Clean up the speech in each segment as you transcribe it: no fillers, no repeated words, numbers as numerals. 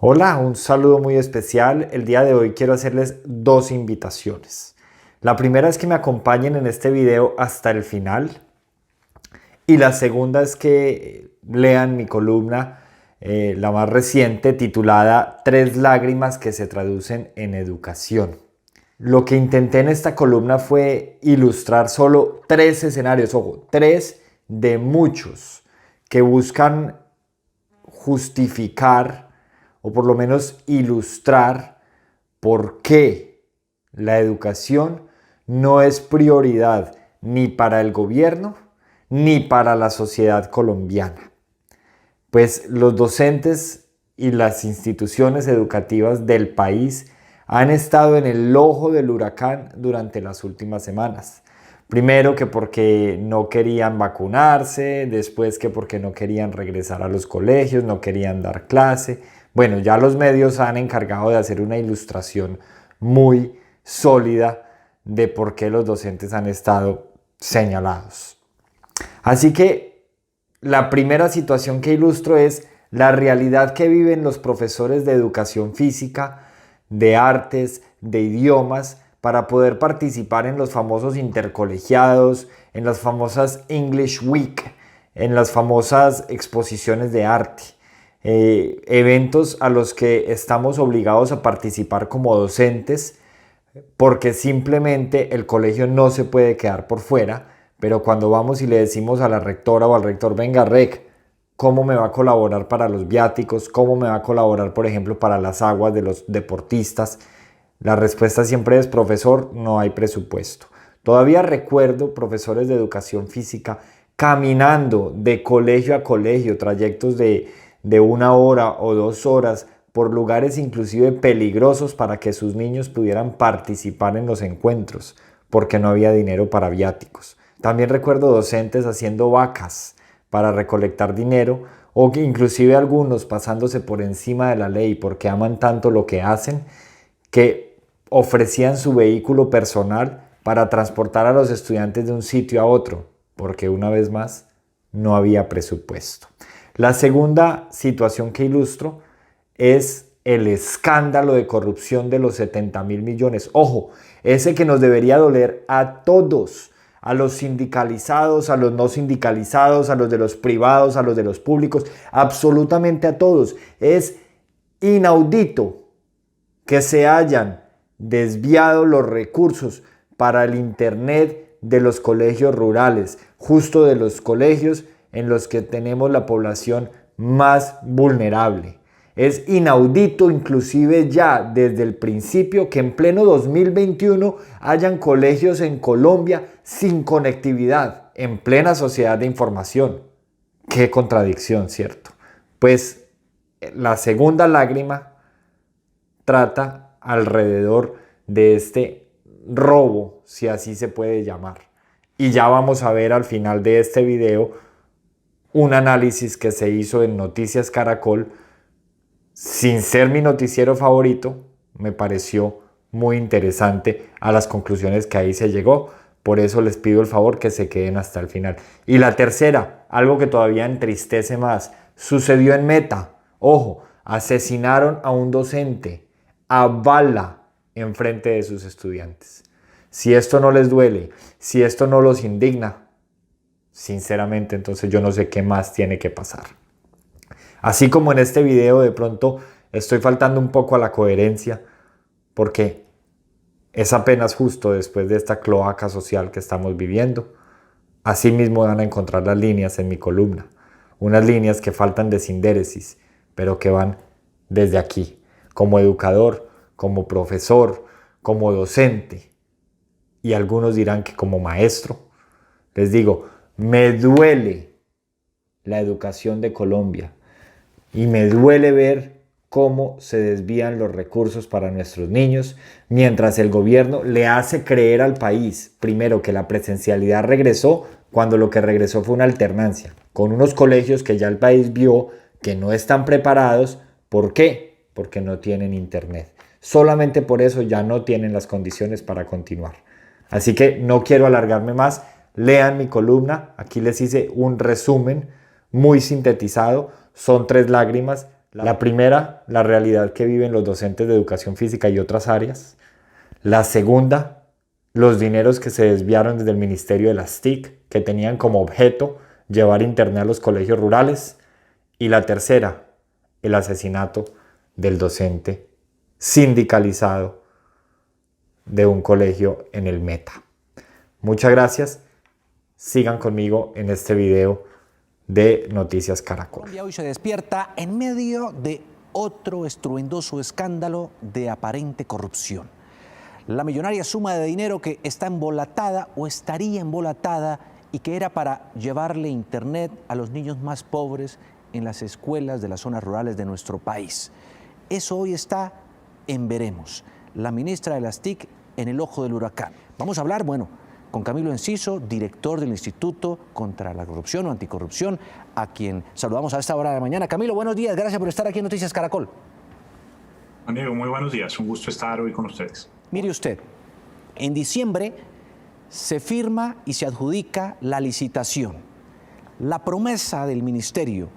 Hola, un saludo muy especial. El día de hoy quiero hacerles dos invitaciones. La primera es que me acompañen en este video hasta el final y la segunda es que lean mi columna, la más reciente, titulada Tres lágrimas que se traducen en educación. Lo que intenté en esta columna fue ilustrar solo tres escenarios, ojo, tres de muchos que buscan justificar o por lo menos ilustrar por qué la educación no es prioridad ni para el gobierno ni para la sociedad colombiana. Pues los docentes y las instituciones educativas del país han estado en el ojo del huracán durante las últimas semanas. Primero que porque no querían vacunarse, después que porque no querían regresar a los colegios, no querían dar clase. Bueno, ya los medios han encargado de hacer una ilustración muy sólida de por qué los docentes han estado señalados. Así que la primera situación que ilustro es la realidad que viven los profesores de educación física, de artes, de idiomas, para poder participar en los famosos intercolegiados, en las famosas English Week, en las famosas exposiciones de arte, eventos a los que estamos obligados a participar como docentes, porque simplemente el colegio no se puede quedar por fuera, pero cuando vamos y le decimos a la rectora o al rector, venga rec, ¿cómo me va a colaborar para los viáticos? ¿Cómo me va a colaborar, por ejemplo, para las aguas de los deportistas? La respuesta siempre es, profesor, no hay presupuesto. Todavía recuerdo profesores de educación física caminando de colegio a colegio, trayectos de 1 hora o 2 horas, por lugares inclusive peligrosos para que sus niños pudieran participar en los encuentros, porque no había dinero para viáticos. También recuerdo docentes haciendo vacas para recolectar dinero, o que inclusive algunos pasándose por encima de la ley porque aman tanto lo que hacen, que ofrecían su vehículo personal para transportar a los estudiantes de un sitio a otro, porque una vez más no había presupuesto. La segunda situación que ilustro es el escándalo de corrupción de los 70.000 millones. Ojo, ese que nos debería doler a todos, a los sindicalizados, a los no sindicalizados, a los de los privados, a los de los públicos, absolutamente a todos. Es inaudito que se hayan desviado los recursos para el internet de los colegios rurales, justo de los colegios en los que tenemos la población más vulnerable. Es inaudito inclusive ya desde el principio que en pleno 2021 hayan colegios en Colombia sin conectividad, en plena sociedad de información. Qué contradicción, ¿cierto? Pues la segunda lágrima trata alrededor de este robo, si así se puede llamar. Y ya vamos a ver al final de este video un análisis que se hizo en Noticias Caracol. Sin ser mi noticiero favorito, me pareció muy interesante a las conclusiones que ahí se llegó. Por eso les pido el favor que se queden hasta el final. Y la tercera, algo que todavía entristece más, sucedió en Meta. Ojo, asesinaron a un docente a bala en frente de sus estudiantes. Si esto no les duele, si esto no los indigna, sinceramente entonces yo no sé qué más tiene que pasar. Así como en este video de pronto estoy faltando un poco a la coherencia, porque es apenas justo después de esta cloaca social que estamos viviendo. Así mismo van a encontrar las líneas en mi columna, unas líneas que faltan de sindéresis, pero que van desde aquí, como educador, como profesor, como docente, y algunos dirán que como maestro. Les digo, me duele la educación de Colombia y me duele ver cómo se desvían los recursos para nuestros niños, mientras el gobierno le hace creer al país, primero, que la presencialidad regresó, cuando lo que regresó fue una alternancia, con unos colegios que ya el país vio que no están preparados. ¿Por qué? Porque no tienen internet. Solamente por eso ya no tienen las condiciones para continuar. Así que no quiero alargarme más. Lean mi columna. Aquí les hice un resumen muy sintetizado. Son tres lágrimas. La primera, la realidad que viven los docentes de educación física y otras áreas. La segunda, los dineros que se desviaron desde el Ministerio de las TIC, que tenían como objeto llevar internet a los colegios rurales. Y la tercera, el asesinato del docente sindicalizado de un colegio en el Meta. Muchas gracias. Sigan conmigo en este video de Noticias Caracol. Colombia hoy se despierta en medio de otro estruendoso escándalo de aparente corrupción. La millonaria suma de dinero que está embolatada o estaría embolatada y que era para llevarle internet a los niños más pobres en las escuelas de las zonas rurales de nuestro país. Eso hoy está en veremos. La ministra de las TIC en el ojo del huracán. Vamos a hablar, con Camilo Enciso, director del Instituto contra la Corrupción o Anticorrupción, a quien saludamos a esta hora de la mañana. Camilo, buenos días, gracias por estar aquí en Noticias Caracol. Juan Diego, muy buenos días, un gusto estar hoy con ustedes. Mire usted, en diciembre se firma y se adjudica la licitación. La promesa del ministerio,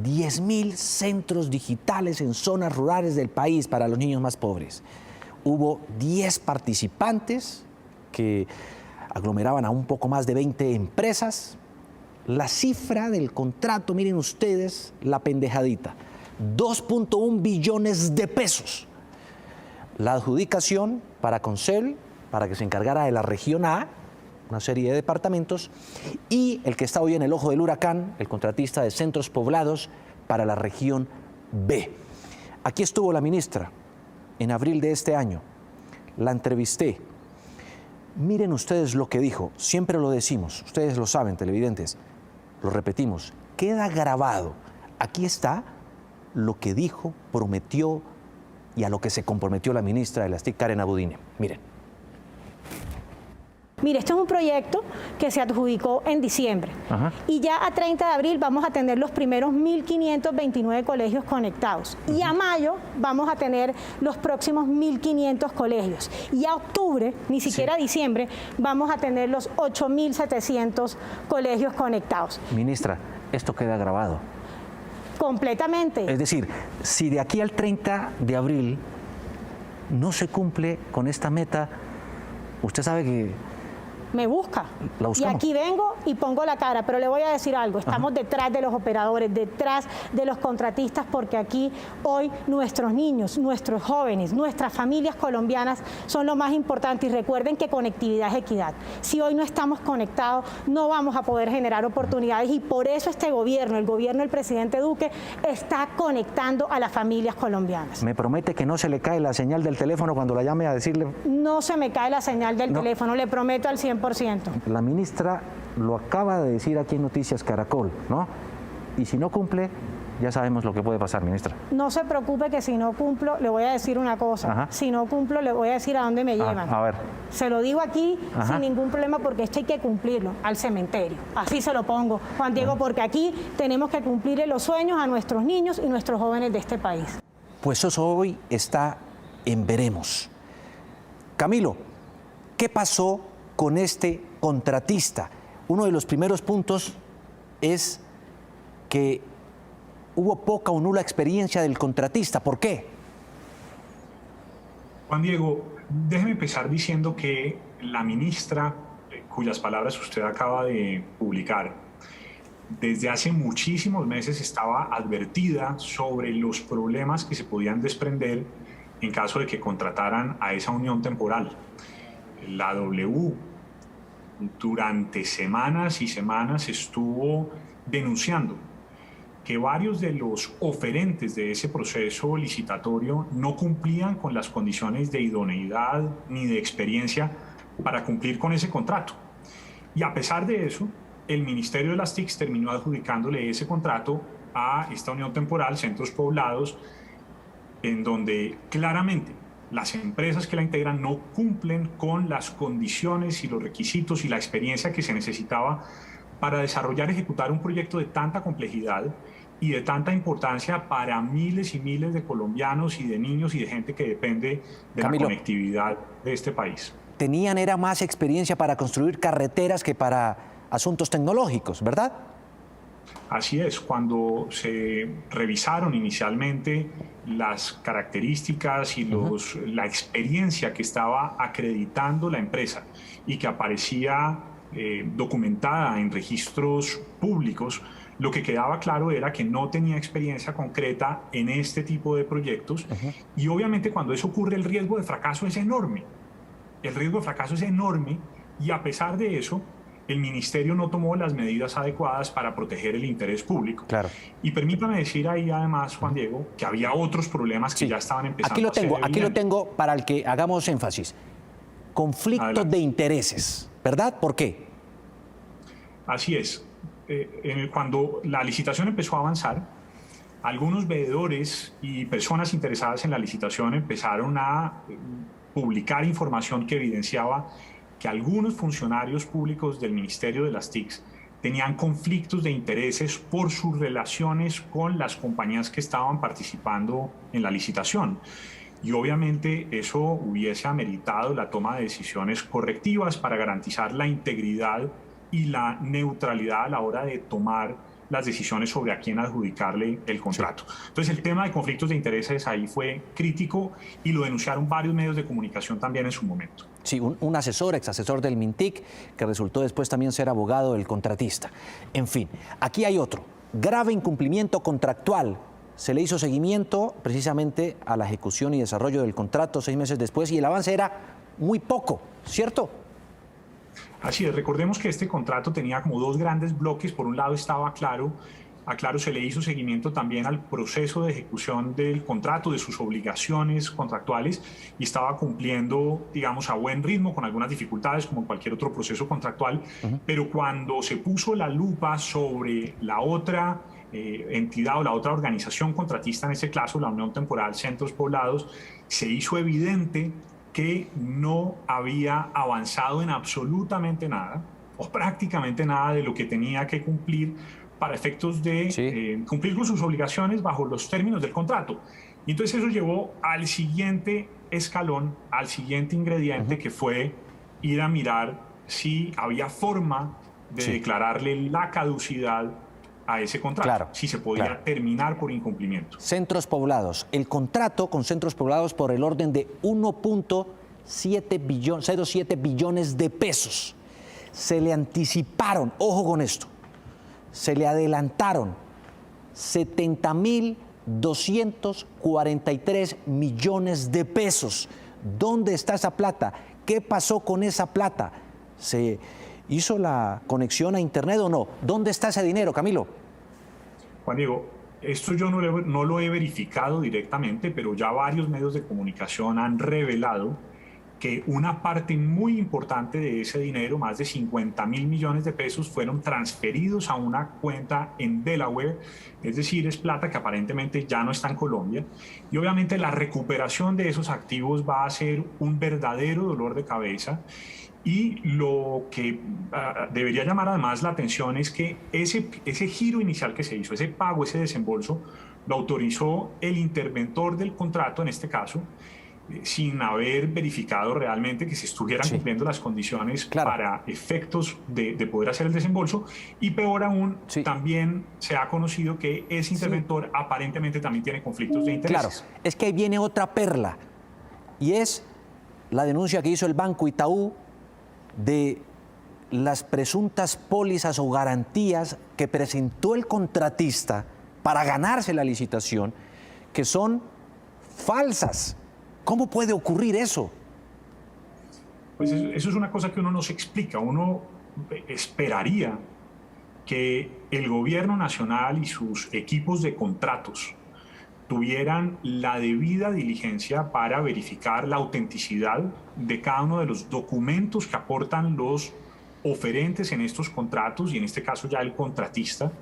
10.000 centros digitales en zonas rurales del país para los niños más pobres. Hubo 10 participantes que aglomeraban a un poco más de 20 empresas. La cifra del contrato, miren ustedes la pendejadita, 2.1 billones de pesos. La adjudicación para Concel, para que se encargara de la región A, una serie de departamentos, y el que está hoy en el ojo del huracán, el contratista de centros poblados para la región B. Aquí estuvo la ministra en abril de este año. La entrevisté. Miren ustedes lo que dijo, siempre lo decimos, ustedes lo saben, televidentes, lo repetimos, queda grabado. Aquí está lo que dijo, prometió y a lo que se comprometió la ministra de las TIC, Karen Abudine. Miren. Mire, este es un proyecto que se adjudicó en diciembre. Y ya a 30 de abril vamos a tener los primeros 1.529 colegios conectados. Y a mayo vamos a tener los próximos 1.500 colegios. Y a octubre, ni siquiera diciembre, vamos a tener los 8.700 colegios conectados. Ministra, esto queda grabado. Completamente. Es decir, si de aquí al 30 de abril no se cumple con esta meta, usted sabe que me busca. Y aquí vengo y pongo la cara, pero le voy a decir algo, estamos detrás de los operadores, detrás de los contratistas, porque aquí hoy nuestros niños, nuestros jóvenes, nuestras familias colombianas son lo más importante, y recuerden que conectividad es equidad. Si hoy no estamos conectados, no vamos a poder generar oportunidades, y por eso este gobierno, el gobierno del presidente Duque, está conectando a las familias colombianas. ¿Me promete que no se le cae la señal del teléfono cuando la llame a decirle? No se me cae la señal del teléfono, le prometo al 100%. La ministra lo acaba de decir aquí en Noticias Caracol, ¿no? Y si no cumple, ya sabemos lo que puede pasar, ministra. No se preocupe que si no cumplo, le voy a decir una cosa. Si no cumplo, le voy a decir a dónde me llevan. A ver. Se lo digo aquí sin ningún problema, porque esto hay que cumplirlo, al cementerio. Así se lo pongo, Juan Diego, porque aquí tenemos que cumplirle los sueños a nuestros niños y nuestros jóvenes de este país. Pues eso hoy está en veremos. Camilo, ¿qué pasó con este contratista? Uno de los primeros puntos es que hubo poca o nula experiencia del contratista. ¿Por qué? Juan Diego, déjeme empezar diciendo que la ministra, cuyas palabras usted acaba de publicar, desde hace muchísimos meses estaba advertida sobre los problemas que se podían desprender en caso de que contrataran a esa unión temporal. La W durante semanas y semanas estuvo denunciando que varios de los oferentes de ese proceso licitatorio no cumplían con las condiciones de idoneidad ni de experiencia para cumplir con ese contrato. Y a pesar de eso, el Ministerio de las TIC terminó adjudicándole ese contrato a esta unión temporal, Centros Poblados, en donde claramente las empresas que la integran no cumplen con las condiciones y los requisitos y la experiencia que se necesitaba para desarrollar y ejecutar un proyecto de tanta complejidad y de tanta importancia para miles y miles de colombianos y de niños y de gente que depende de Camilo, la conectividad de este país. Era más experiencia para construir carreteras que para asuntos tecnológicos, ¿verdad? Así es, cuando se revisaron inicialmente las características y la experiencia que estaba acreditando la empresa y que aparecía documentada en registros públicos, lo que quedaba claro era que no tenía experiencia concreta en este tipo de proyectos y obviamente cuando eso ocurre el riesgo de fracaso es enorme. El riesgo de fracaso es enorme y a pesar de eso, el ministerio no tomó las medidas adecuadas para proteger el interés público. Claro. Y permítame decir ahí además, Juan Diego, que había otros problemas que ya estaban empezando Aquí lo tengo para el que hagamos énfasis. Conflictos de intereses, ¿verdad? ¿Por qué? Así es. Cuando la licitación empezó a avanzar, algunos veedores y personas interesadas en la licitación empezaron a publicar información que evidenciaba que algunos funcionarios públicos del Ministerio de las TICs tenían conflictos de intereses por sus relaciones con las compañías que estaban participando en la licitación. Y obviamente eso hubiese ameritado la toma de decisiones correctivas para garantizar la integridad y la neutralidad a la hora de tomar las decisiones sobre a quién adjudicarle el contrato. Entonces el tema de conflictos de intereses ahí fue crítico y lo denunciaron varios medios de comunicación también en su momento. Sí, un asesor, exasesor del MINTIC, que resultó después también ser abogado del contratista. En fin, aquí hay otro, grave incumplimiento contractual. Se le hizo seguimiento precisamente a la ejecución y desarrollo del contrato 6 meses después y el avance era muy poco, ¿cierto? Así es, recordemos que este contrato tenía como 2 grandes bloques. Por un lado estaba Claro se le hizo seguimiento también al proceso de ejecución del contrato, de sus obligaciones contractuales y estaba cumpliendo, digamos, a buen ritmo, con algunas dificultades como en cualquier otro proceso contractual, pero cuando se puso la lupa sobre la otra entidad o la otra organización contratista, en este caso la Unión Temporal Centros Poblados, se hizo evidente que no había avanzado en absolutamente nada o prácticamente nada de lo que tenía que cumplir para efectos de cumplir con sus obligaciones bajo los términos del contrato. Y entonces eso llevó al siguiente escalón, al siguiente ingrediente, que fue ir a mirar si había forma de declararle la caducidad a ese contrato, si se podía terminar por incumplimiento. Centros Poblados. El contrato con Centros Poblados por el orden de 1.07 billones de pesos. Se le anticiparon, ojo con esto, se le adelantaron 70.243 millones de pesos. ¿Dónde está esa plata? ¿Qué pasó con esa plata? ¿Se hizo la conexión a Internet o no? ¿Dónde está ese dinero, Camilo? Juan Diego, esto yo no lo he verificado directamente, pero ya varios medios de comunicación han revelado que una parte muy importante de ese dinero, más de 50.000 millones de pesos, fueron transferidos a una cuenta en Delaware, es decir, es plata que aparentemente ya no está en Colombia, y obviamente la recuperación de esos activos va a ser un verdadero dolor de cabeza. Y lo que debería llamar además la atención es que ese giro inicial que se hizo, ese pago, ese desembolso, lo autorizó el interventor del contrato, en este caso, sin haber verificado realmente que se estuvieran cumpliendo las condiciones para efectos de poder hacer el desembolso. Y peor aún, también se ha conocido que ese interventor aparentemente también tiene conflictos de intereses. Claro, es que ahí viene otra perla, y es la denuncia que hizo el Banco Itaú de las presuntas pólizas o garantías que presentó el contratista para ganarse la licitación, que son falsas. ¿Cómo puede ocurrir eso? Pues eso es una cosa que uno no se explica. Uno esperaría que el gobierno nacional y sus equipos de contratos tuvieran la debida diligencia para verificar la autenticidad de cada uno de los documentos que aportan los oferentes en estos contratos, y en este caso ya el contratista,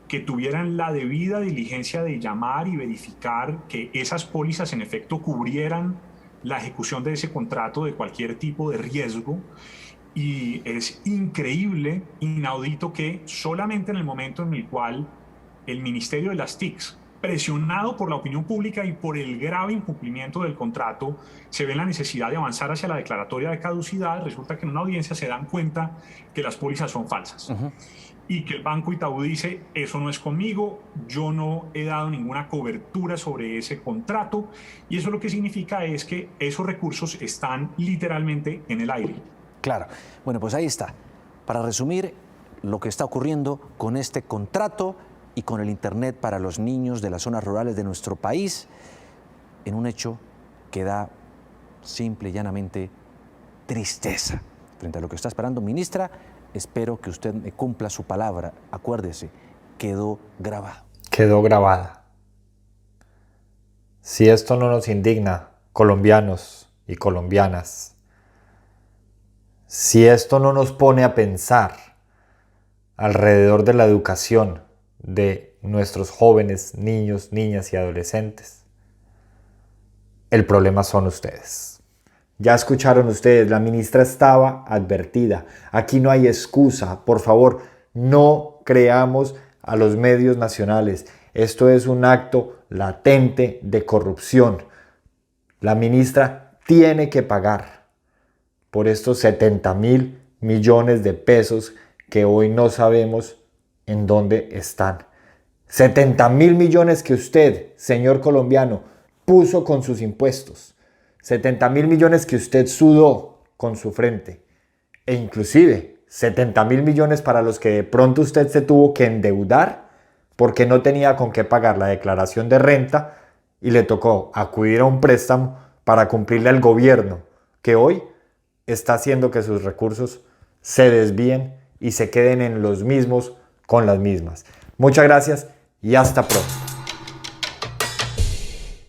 que tuvieran la debida diligencia de llamar y verificar que esas pólizas en efecto cubrieran la ejecución de ese contrato de cualquier tipo de riesgo. Y es increíble, inaudito, que solamente en el momento en el cual el Ministerio de las TICs, presionado por la opinión pública y por el grave incumplimiento del contrato, se ve la necesidad de avanzar hacia la declaratoria de caducidad, resulta que en una audiencia se dan cuenta que las pólizas son falsas. y que el Banco Itaú dice, eso no es conmigo, yo no he dado ninguna cobertura sobre ese contrato, y eso lo que significa es que esos recursos están literalmente en el aire. Claro. Bueno, pues ahí está. Para resumir lo que está ocurriendo con este contrato y con el Internet para los niños de las zonas rurales de nuestro país, en un hecho que da simple y llanamente tristeza. Frente a lo que está esperando, ministra, espero que usted me cumpla su palabra. Acuérdese, quedó grabado. Quedó grabada. Si esto no nos indigna, colombianos y colombianas, si esto no nos pone a pensar alrededor de la educación de nuestros jóvenes, niños, niñas y adolescentes, el problema son ustedes. Ya escucharon ustedes, la ministra estaba advertida. Aquí no hay excusa. Por favor, no creamos a los medios nacionales. Esto es un acto latente de corrupción. La ministra tiene que pagar por estos 70.000 millones de pesos que hoy no sabemos en dónde están. 70.000 millones que usted, señor colombiano, puso con sus impuestos. 70.000 millones que usted sudó con su frente. E inclusive 70.000 millones para los que de pronto usted se tuvo que endeudar porque no tenía con qué pagar la declaración de renta y le tocó acudir a un préstamo para cumplirle al gobierno que hoy está haciendo que sus recursos se desvíen y se queden en los mismos con las mismas. Muchas gracias y hasta pronto.